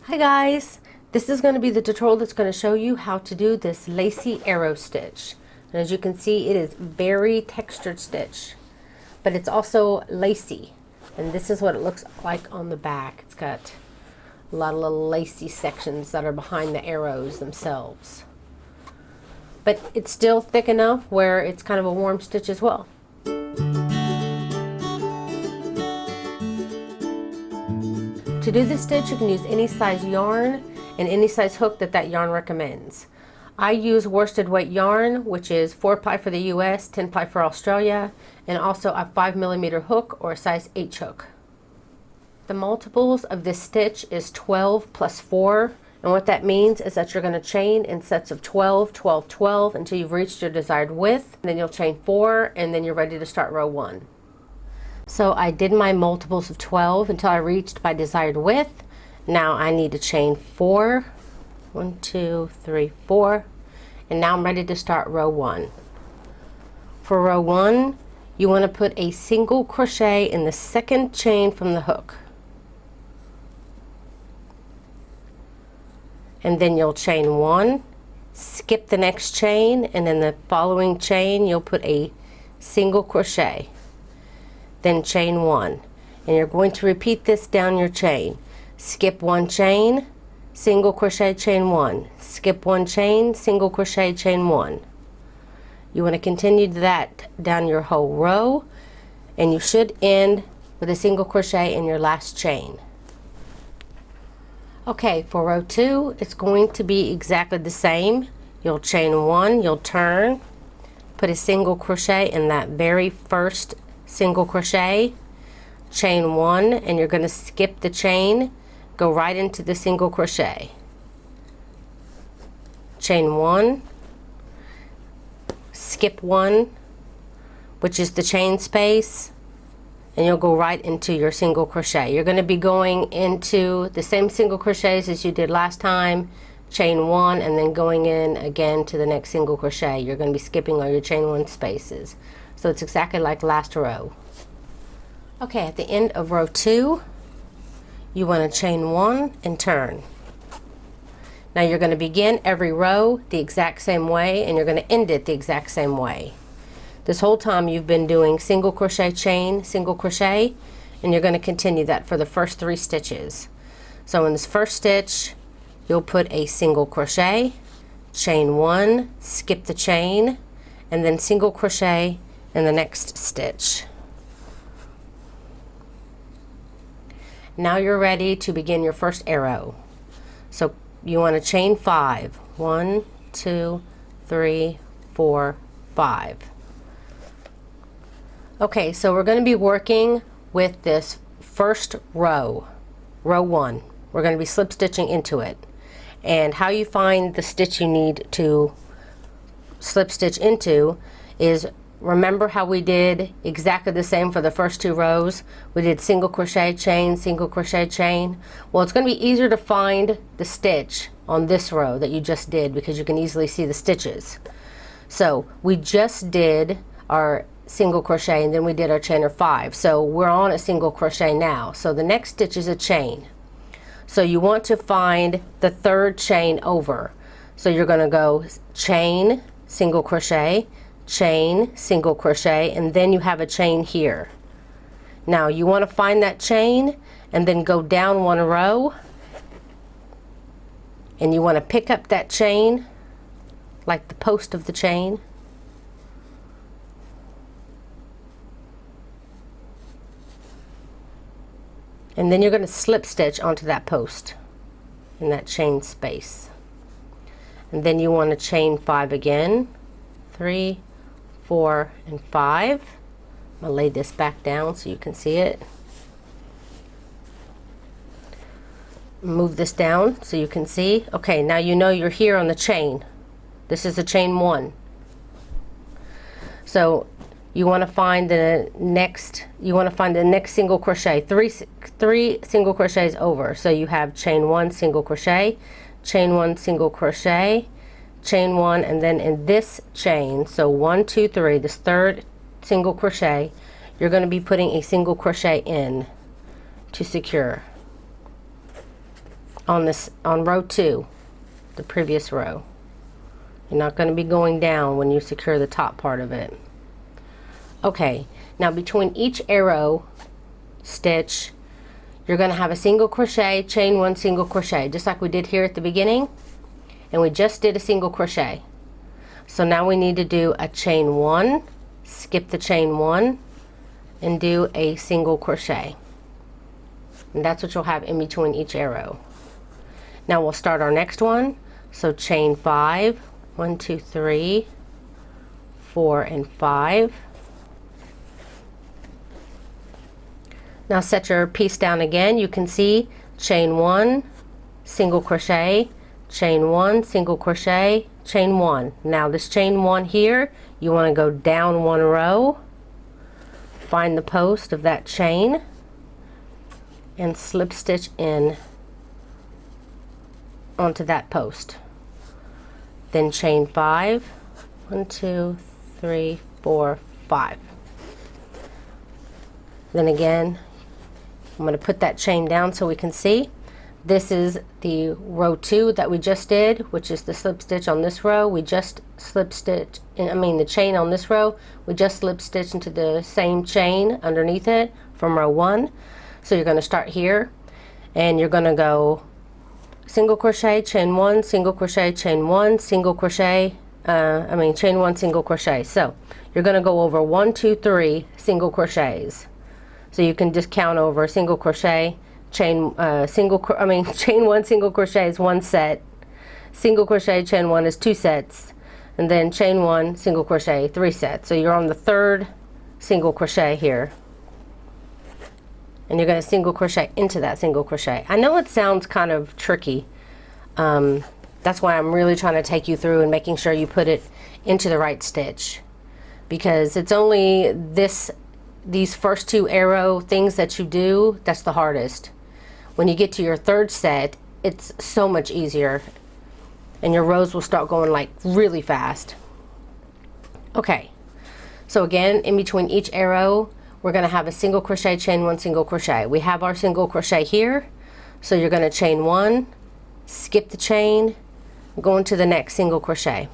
Hi guys, this is going to be the tutorial that's going to show you how to do this lacy arrow stitch. And as you can see, it is very textured stitch, but it's also lacy. And this is what it looks like on the back. It's got a lot of little lacy sections that are behind the arrows themselves. But it's still thick enough where it's kind of a warm stitch as well. To do this stitch, you can use any size yarn and any size hook that yarn recommends. I use worsted weight yarn, which is 4-ply for the US, 10-ply for Australia, and also a 5mm hook or a size H hook. The multiples of this stitch is 12 plus 4, and what that means is that you're going to chain in sets of 12, 12, 12 until you've reached your desired width. Then you'll chain 4, and then you're ready to start row 1. So I did my multiples of 12 until I reached my desired width. Now I need to chain 4. 1, 2, 3, 4. And now I'm ready to start row 1. For row 1, you want to put a single crochet in the second chain from the hook. And then you'll chain 1, skip the next chain, and in the following chain you'll put a single crochet. Then chain 1, and you're going to repeat this down your chain. Skip 1 chain, single crochet, chain 1, skip 1 chain, single crochet, chain 1. You want to continue that down your whole row, and you should end with a single crochet in your last chain. Okay, for row 2, it's going to be exactly the same. You'll chain 1, you'll turn, put a single crochet in that very first single crochet, chain 1, and you're going to skip the chain, go right into the single crochet, chain 1, skip 1, which is the chain space, and you'll go right into your single crochet. You're going to be going into the same single crochets as you did last time, chain 1, and then going in again to the next single crochet. You're going to be skipping all your chain 1 spaces. So it's exactly like last row. Okay, at the end of row 2, you want to chain 1 and turn. Now you're going to begin every row the exact same way, and you're going to end it the exact same way. This whole time you've been doing single crochet, chain, single crochet, and you're going to continue that for the first 3 stitches. So in this first stitch, you'll put a single crochet, chain 1, skip the chain, and then single crochet in the next stitch. Now you're ready to begin your first arrow. So you want to chain 5. 1, 2, 3, 4, 5. Okay, so we're going to be working with this first row, row 1. We're going to be slip stitching into it. And how you find the stitch you need to slip stitch into is, remember how we did exactly the same for the first 2 rows? We did single crochet, chain, single crochet, chain. Well, it's going to be easier to find the stitch on this row that you just did because you can easily see the stitches. So we just did our single crochet and then we did our chain of 5. So we're on a single crochet now. So the next stitch is a chain. So you want to find the 3rd chain over. So you're going to go chain, single crochet, chain, single crochet, and then you have a chain here. Now you want to find that chain and then go down 1 row, and you want to pick up that chain like the post of the chain, and then you're going to slip stitch onto that post in that chain space. And then you want to chain 5 again, 3, 4, and 5. I'm going to lay this back down so you can see it. Move this down so you can see. Okay, now you know you're here on the chain. This is the chain 1. So you want to find the next single crochet, three single crochets over. So you have chain 1, single crochet, chain 1, single crochet, chain 1, and then in this chain, so 1, 2, 3, this 3rd single crochet, you're going to be putting a single crochet in to secure. on this, on row 2, the previous row. You're not going to be going down when you secure the top part of it. Okay, now between each arrow stitch, you're going to have a single crochet, chain 1, single crochet, just like we did here at the beginning, and we just did a single crochet. So now we need to do a chain 1, skip the chain 1, and do a single crochet. And that's what you'll have in between each arrow. Now we'll start our next one. So chain 5, 1, 2, 3, 4, and 5. Now set your piece down again. You can see chain 1, single crochet, chain 1, single crochet, chain 1. Now this chain 1 here, you want to go down 1 row, find the post of that chain, and slip stitch in onto that post. Then chain 5, 1, 2, 3, 4, 5. Then again, I'm going to put that chain down so we can see. This is the row 2 that we just did, which is the slip stitch on this row. We just slip stitch, the chain on this row, we just slip stitch into the same chain underneath it from row 1. So you're going to start here, and you're going to go single crochet, chain 1, single crochet, chain 1, single crochet, chain 1, single crochet. So you're going to go over 1, 2, 3 single crochets. So you can just count over single crochet, chain 1, single crochet is 1 set, single crochet, chain 1 is 2 sets, and then chain 1, single crochet, 3 sets. So you're on the 3rd single crochet here. And you're going to single crochet into that single crochet. I know it sounds kind of tricky. That's why I'm really trying to take you through and making sure you put it into the right stitch, because it's only these first 2 arrow things that you do that's the hardest. When you get to your 3rd set, it's so much easier, and your rows will start going like really fast. Okay, so again, in between each arrow, we're going to have a single crochet, chain 1, single crochet. We have our single crochet here, so you're going to chain 1, skip the chain, go into the next single crochet,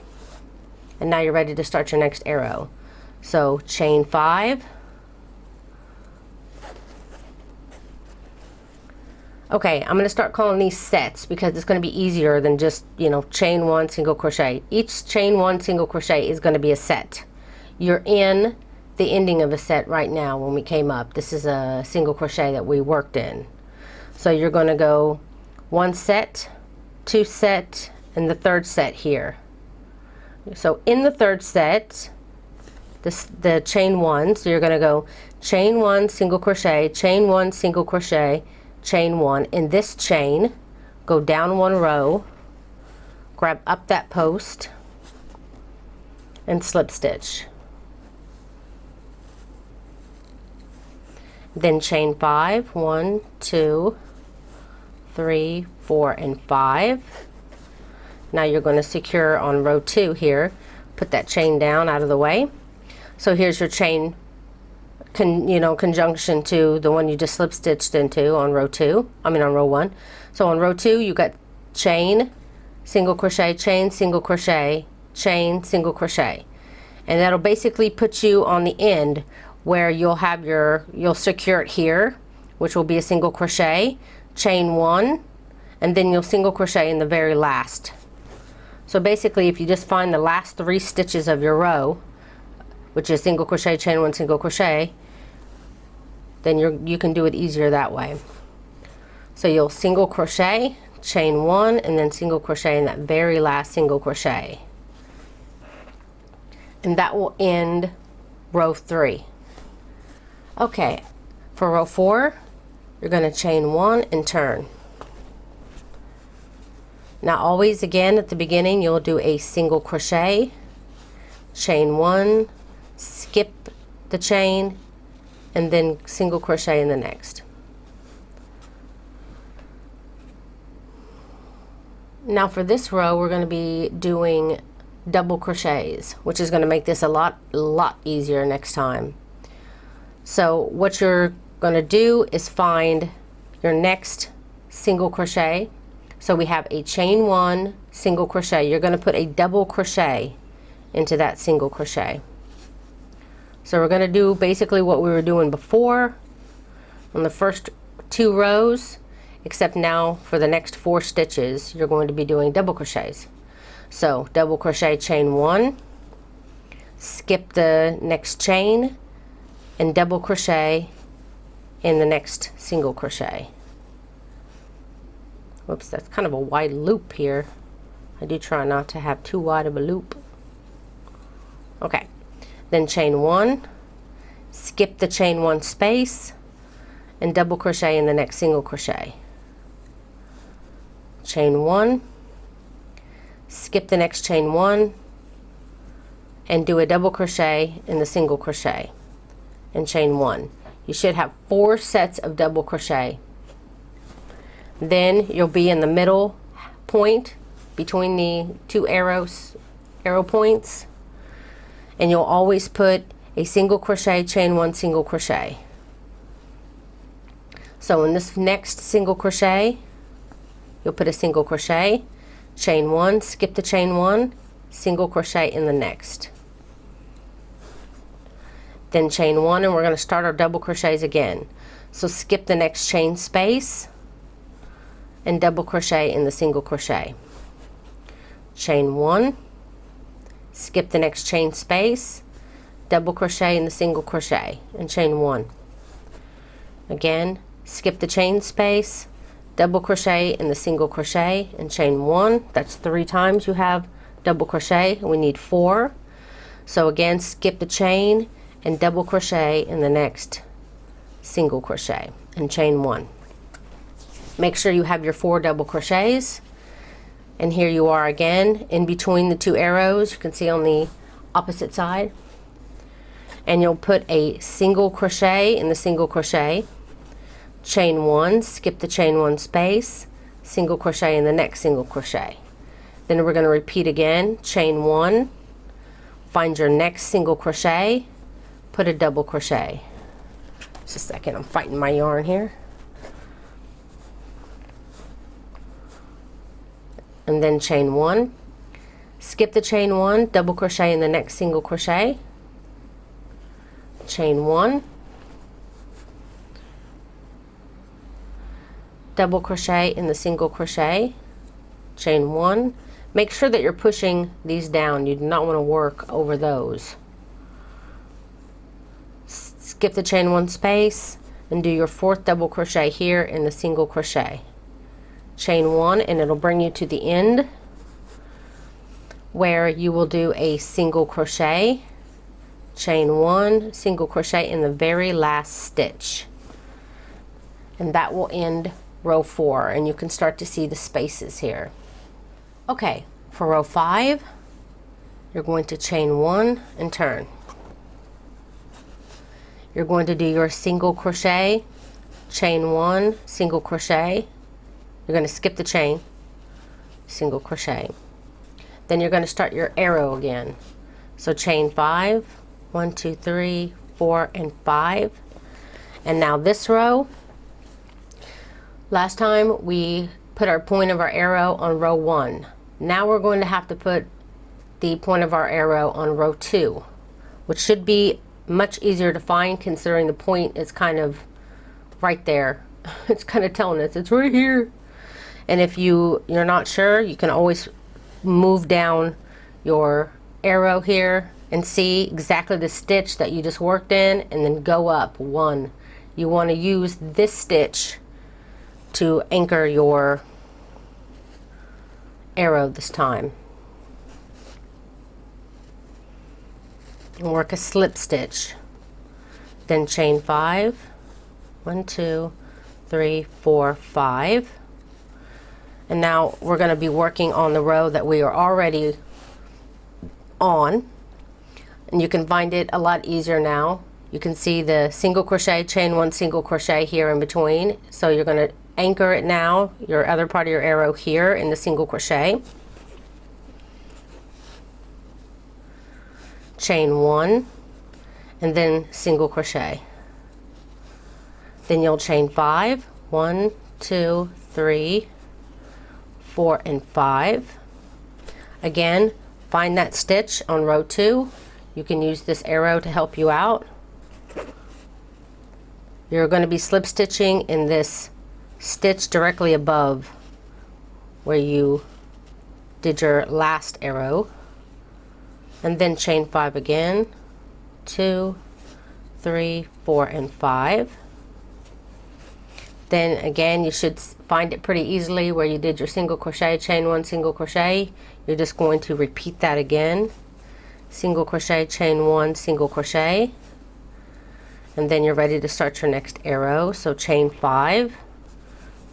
and now you're ready to start your next arrow. So chain 5. Okay, I'm going to start calling these sets because it's going to be easier than just, chain 1, single crochet. Each chain 1, single crochet is going to be a set. You're in the ending of a set right now when we came up. This is a single crochet that we worked in. So you're going to go 1 set, 2 set, and the 3rd set here. So in the 3rd set, the chain 1, so you're going to go chain 1, single crochet, chain 1, single crochet, chain 1. In this chain, go down 1 row, grab up that post, and slip stitch. Then chain 5, 1, 2, 3, 4, and 5. Now you're going to secure on row 2 here. Put that chain down out of the way. So here's your chain, conjunction to the one you just slip stitched into on row 2. On row 1. So on row 2, you got chain, single crochet, chain, single crochet, chain, single crochet, and that'll basically put you on the end where you'll secure it here, which will be a single crochet, chain 1, and then you'll single crochet in the very last. So basically, if you just find the last 3 stitches of your row, which is single crochet, chain 1, single crochet, then you can do it easier that way. So you'll single crochet, chain 1, and then single crochet in that very last single crochet, and that will end row 3. Okay, for row 4, you're going to chain 1 and turn. Now always, again, at the beginning, you'll do a single crochet, chain 1, skip the chain, and then single crochet in the next. Now for this row, we're going to be doing double crochets, which is going to make this a lot easier next time. So what you're going to do is find your next single crochet, So we have a chain 1, single crochet. You're going to put a double crochet into that single crochet. So we're going to do basically what we were doing before on the first 2 rows, except now for the next 4 stitches you're going to be doing double crochets. So double crochet, chain 1, skip the next chain, and double crochet in the next single crochet. Whoops, that's kind of a wide loop here. I do try not to have too wide of a loop. Okay, then chain 1, skip the chain 1 space, and double crochet in the next single crochet. Chain 1, skip the next chain 1, and do a double crochet in the single crochet and chain 1. You should have 4 sets of double crochet. Then you'll be in the middle point between the 2 arrow points, and you'll always put a single crochet, chain 1, single crochet. So in this next single crochet, you'll put a single crochet, chain 1, skip the chain 1, single crochet in the next. Then chain 1, and we're going to start our double crochets again. So skip the next chain space and double crochet in the single crochet. Chain 1, skip the next chain space, double crochet in the single crochet and chain 1. Again, skip the chain space, double crochet in the single crochet and chain 1. That's 3 times you have double crochet. We need 4. So again, skip the chain and double crochet in the next single crochet and chain 1. Make sure you have your 4 double crochets, and here you are again in between the 2 arrows. You can see on the opposite side, and you'll put a single crochet in the single crochet, chain 1, skip the chain 1 space, single crochet in the next single crochet. Then we're going to repeat again, chain 1, find your next single crochet, put a double crochet. Just a second, I'm fighting my yarn here. And then chain 1, skip the chain 1, double crochet in the next single crochet, chain 1, double crochet in the single crochet, chain 1. Make sure that you're pushing these down. You do not want to work over those. Skip the chain 1 space and do your 4th double crochet here in the single crochet. Chain 1, and it'll bring you to the end where you will do a single crochet, chain 1, single crochet in the very last stitch, and that will end row 4, and you can start to see the spaces here. Okay, for row 5 you're going to chain 1 and turn. You're going to do your single crochet, chain 1, single crochet. You're going to skip the chain, single crochet. Then you're going to start your arrow again. So chain 5, 1, 2, 3, 4, and 5. And now this row, last time we put our point of our arrow on row 1. Now we're going to have to put the point of our arrow on row 2, which should be much easier to find considering the point is kind of right there. It's kind of telling us it's right here. And if you're not sure, you can always move down your arrow here and see exactly the stitch that you just worked in, and then go up 1. You want to use this stitch to anchor your arrow this time. And work a slip stitch. Then chain 5, 1, 2, 3, 4, 5. And now we're going to be working on the row that we are already on, and you can find it a lot easier now. You can see the single crochet, chain 1, single crochet here in between. So you're going to anchor it now, your other part of your arrow here in the single crochet, chain 1, and then single crochet. Then you'll chain 5, 1, 2, 3, 4, and 5. Again, find that stitch on row 2. You can use this arrow to help you out. You're going to be slip stitching in this stitch directly above where you did your last arrow, and then chain 5 again, 2, 3, 4, and 5. Then again, you should find it pretty easily where you did your single crochet, chain 1, single crochet. You're just going to repeat that again, single crochet, chain 1, single crochet, and then you're ready to start your next arrow. So chain 5,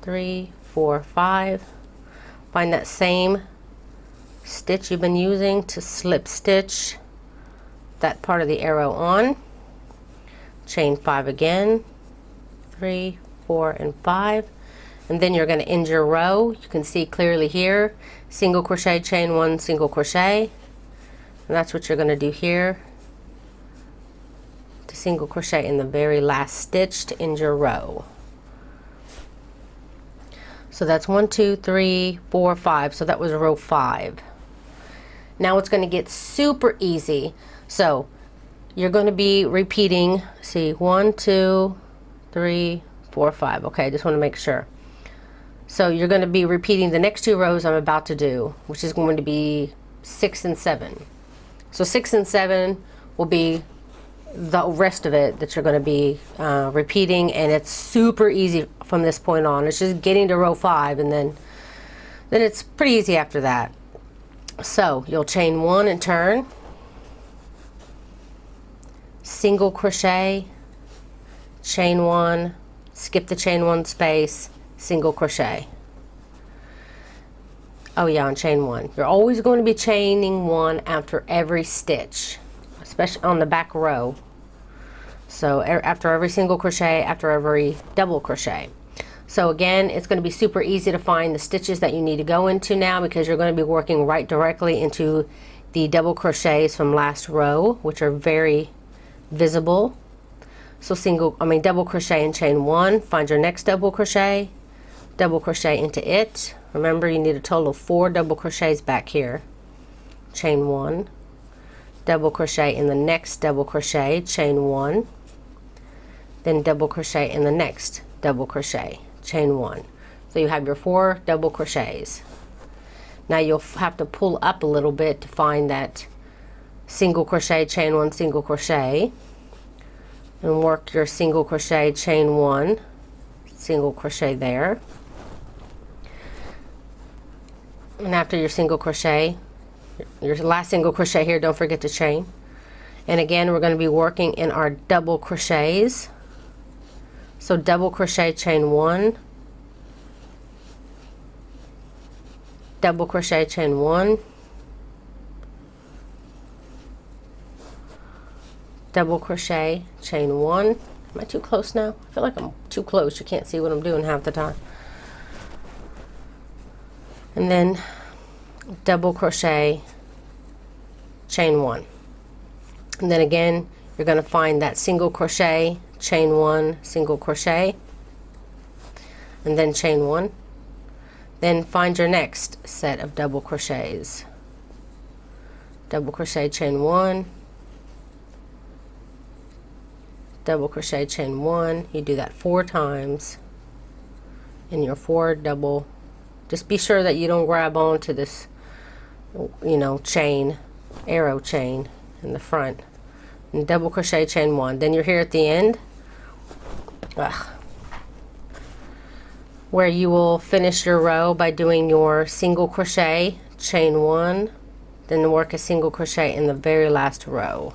3, 4, 5. Find that same stitch you've been using to slip stitch that part of the arrow on. Chain 5 again, 3, 4, and 5, and then you're going to end your row. You can see clearly here, single crochet, chain 1, single crochet, and that's what you're going to do here, to single crochet in the very last stitch to end your row. So that's 1, 2, 3, 4, 5. So that was row 5. Now it's going to get super easy. So you're going to be repeating, see, 1, 2, 3, 4, 5. Okay, I just want to make sure. So you're going to be repeating the next 2 rows I'm about to do, which is going to be 6 and 7. So 6 and 7 will be the rest of it that you're going to be repeating, and it's super easy from this point on. It's just getting to row 5, and then it's pretty easy after that. So you'll chain 1 and turn, single crochet, chain 1, skip the chain 1 space, single crochet. Oh yeah, on chain 1. You're always going to be chaining 1 after every stitch, especially on the back row. So after every single crochet, after every double crochet. So again, it's going to be super easy to find the stitches that you need to go into now, because you're going to be working right directly into the double crochets from last row, which are very visible. So double crochet and chain 1, find your next double crochet into it. Remember, you need a total of 4 double crochets back here. Chain 1, double crochet in the next double crochet, chain 1, then double crochet in the next double crochet, chain 1. So you have your 4 double crochets. Now you'll have to pull up a little bit to find that single crochet, chain 1, single crochet, and work your single crochet, chain 1, single crochet there. And after your single crochet, your last single crochet here, don't forget to chain. And again, we're going to be working in our double crochets. So double crochet, chain 1, double crochet, chain 1, double crochet, chain 1. Am I too close now? I feel like I'm too close. You can't see what I'm doing half the time. And then double crochet, chain 1. And then again, you're going to find that single crochet, chain 1, single crochet, and then chain 1. Then find your next set of double crochets. Double crochet, chain 1, double crochet, chain 1. You do that 4 times in your 4 double. Just be sure that you don't grab onto this, chain, arrow chain in the front. And double crochet, chain 1. Then you're here at the end, where you will finish your row by doing your single crochet, chain 1, then work a single crochet in the very last row,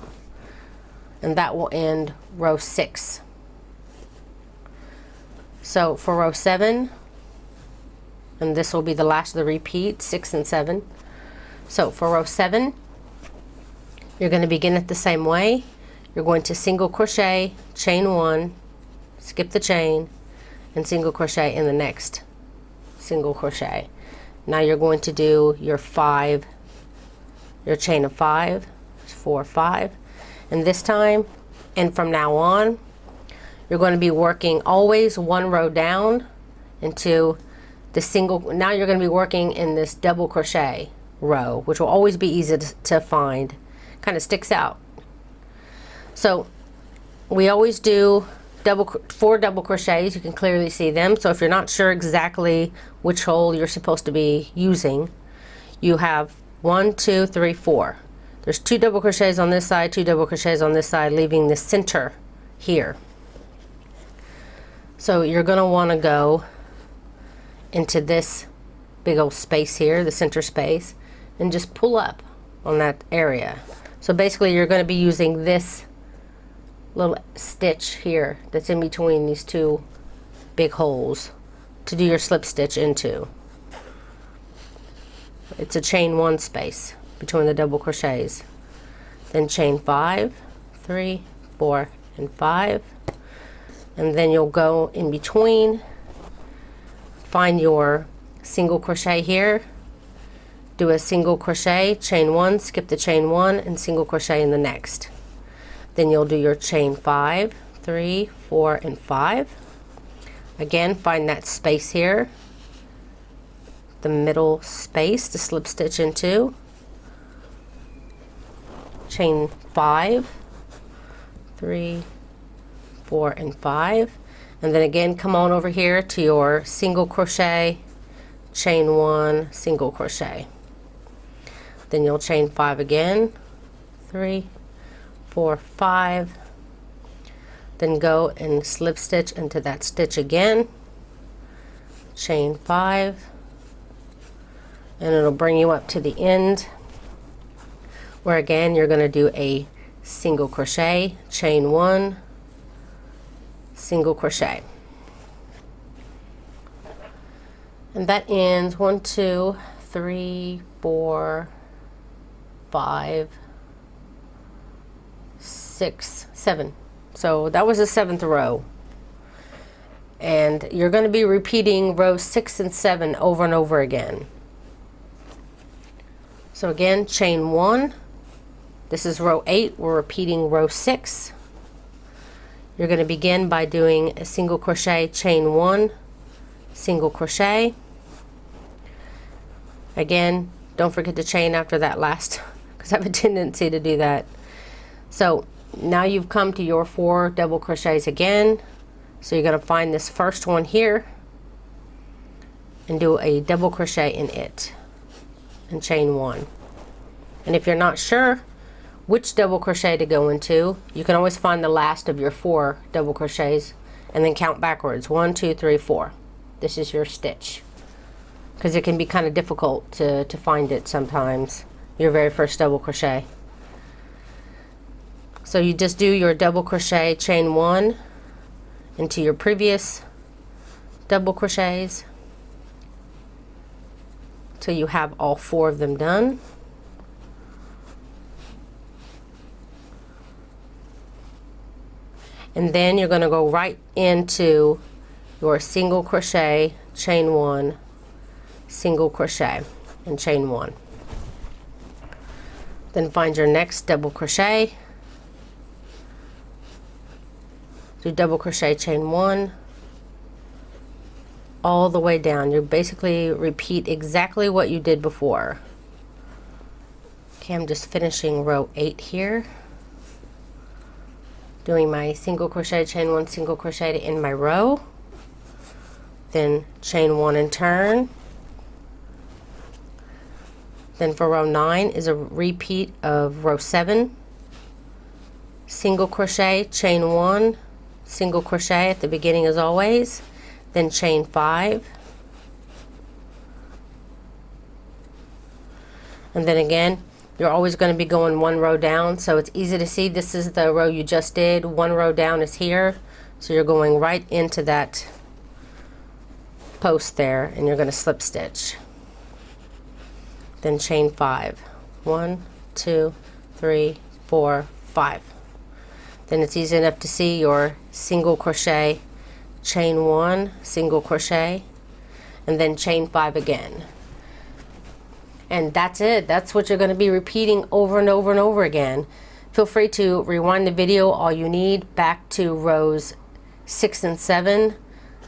and that will end row 6. So for row 7, and this will be the last of the repeat, 6 and 7. So for row 7, you're going to begin it the same way. You're going to single crochet, chain 1, skip the chain, and single crochet in the next single crochet. Now you're going to do your chain of 5, 4, 5, and this time, and from now on, you're going to be working always 1 row down into the single, now you're going to be working in this double crochet row, which will always be easy to find. Kind of sticks out. So we always do 4 double crochets. You can clearly see them. So if you're not sure exactly which hole you're supposed to be using, you have 1, 2, 3, 4. There's 2 double crochets on this side, 2 double crochets on this side, leaving the center here. So you're going to want to go into this big old space here, the center space, and just pull up on that area. So basically you're going to be using this little stitch here that's in between these 2 big holes to do your slip stitch into. It's a chain 1 space between the double crochets. Then chain 5, 3, 4, and 5. And then you'll go in between, find your single crochet here, do a single crochet, chain 1, skip the chain 1, and single crochet in the next. Then you'll do your chain 5, 3, 4, and 5. Again, find that space here, the middle space to slip stitch into. Chain 5, 3, 4, and 5. And then again, come on over here to your single crochet, chain 1, single crochet. Then you'll chain 5 again, 3, 4, 5. Then go and slip stitch into that stitch again, chain 5, and it'll bring you up to the end, where again you're going to do a single crochet, chain 1, single crochet. And that ends 1, 2, 3, 4, 5, 6, 7. So that was the 7th row. And you're going to be repeating rows 6 and 7 over and over again. So again, chain 1. This is row 8. We're repeating row 6. You're going to begin by doing a single crochet, chain 1, single crochet. Again, don't forget to chain after that last, because I have a tendency to do that. So now you've come to your 4 double crochets again. So you're going to find this first one here and do a double crochet in it and chain 1. And if you're not sure which double crochet to go into, you can always find the last of your 4 double crochets and then count backwards. 1, 2, 3, 4. This is your stitch, because it can be kind of difficult to find it sometimes, your very first double crochet. So you just do your double crochet, chain 1 into your previous double crochets till you have all 4 of them done. And then you're going to go right into your single crochet, chain 1, single crochet, and chain 1. Then find your next double crochet, do double crochet, chain 1, all the way down. You basically repeat exactly what you did before. Okay, I'm just finishing row 8 here, doing my single crochet, chain 1, single crochet to end my row, then chain 1 and turn. Then for row 9 is a repeat of row 7, single crochet, chain 1, single crochet at the beginning as always, then chain 5, and then again you're always going to be going 1 row down, so it's easy to see. This is the row you just did. 1 row down is here, so you're going right into that post there, and you're going to slip stitch, then chain 5, 1, 2, 3, 4, 5. Then it's easy enough to see your single crochet, chain 1, single crochet, and then chain 5 again. And that's it. That's what you're going to be repeating over and over and over again. Feel free to rewind the video all you need back to rows 6 and 7.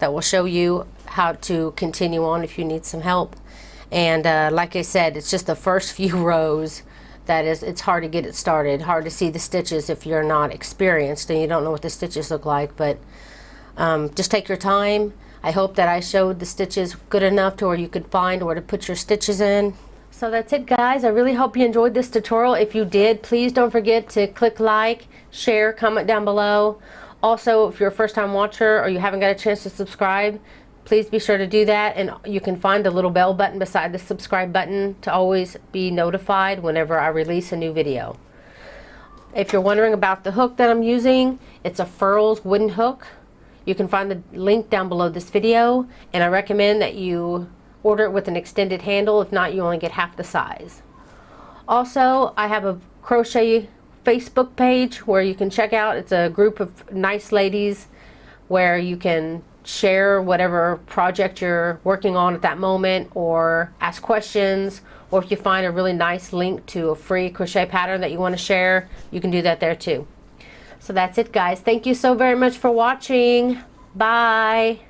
That will show you how to continue on if you need some help. And like I said, it's just the first few rows that it's hard to get it started, hard to see the stitches if you're not experienced and you don't know what the stitches look like. But just take your time. I hope that I showed the stitches good enough to where you could find where to put your stitches in. So that's it, guys. I really hope you enjoyed this tutorial. If you did, please don't forget to click like, share, comment down below. Also, if you're a first-time watcher or you haven't got a chance to subscribe, please be sure to do that, and you can find the little bell button beside the subscribe button to always be notified whenever I release a new video. If you're wondering about the hook that I'm using, it's a Furls wooden hook. You can find the link down below this video, and I recommend that you order it with an extended handle. If not, you only get half the size. Also, I have a crochet Facebook page where you can check out. It's a group of nice ladies where you can share whatever project you're working on at that moment, or ask questions, or if you find a really nice link to a free crochet pattern that you want to share, you can do that there too. So that's it, guys. Thank you so very much for watching. Bye.